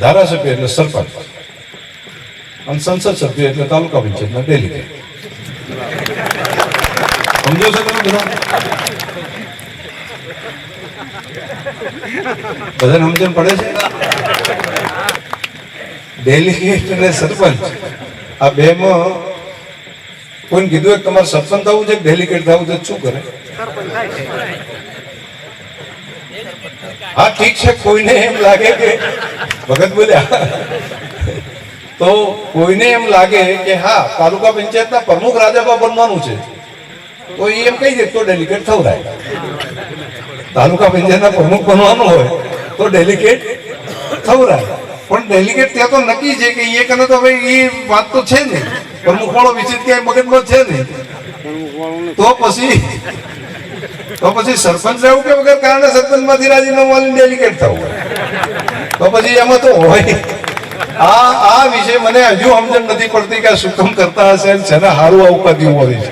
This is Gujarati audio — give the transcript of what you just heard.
ધારાસભ્ય એટલે સરપંચ અને સંસદ સભ્ય એટલે તાલુકા પંચાયતના ડેલીગેટ. સમજો છો તમે બધા? બધાને સમજણ પડે છે? ડેલીગેટ અને સરપંચ આ બે માં કોઈને કીધું કે તમારે સરપંચ થવું છે, ડેલીગેટ થવું છે, શું કરે? હા ઠીક છે, કોઈને એમ લાગે કે ભગત બોલ્યા તો કોઈને એમ લાગે કે હા તાલુકા પંચાયતના પ્રમુખ રાજાબા બનવાનું છે તો એ એમ કહી દે તો ડેલીગેટ થવરાય. તાલુકા પંચાયતના પ્રમુખ બનવાનું હોય તો ડેલીગેટ થવરાય. પણ ડેલીગેટ ત્યાં તો નક્કી છે કે એ કને તો ભાઈ એ વાત તો છે ને, પ્રમુખ વાળો વિષય ક્યાંય મગજમાં છે ને, તો પછી સરપંચ રહેવું કે વગર કારણે સરપંચ માંથી રાજીનામું વાળી ડેલીગેટ થવું, તો પછી એમાં તો હોય. આ વિશે મને હજુ સમજણ નથી પડતી કે આ શું કામ કરતા હશે, શેના હારું આ ઉપાધિ મળી છે.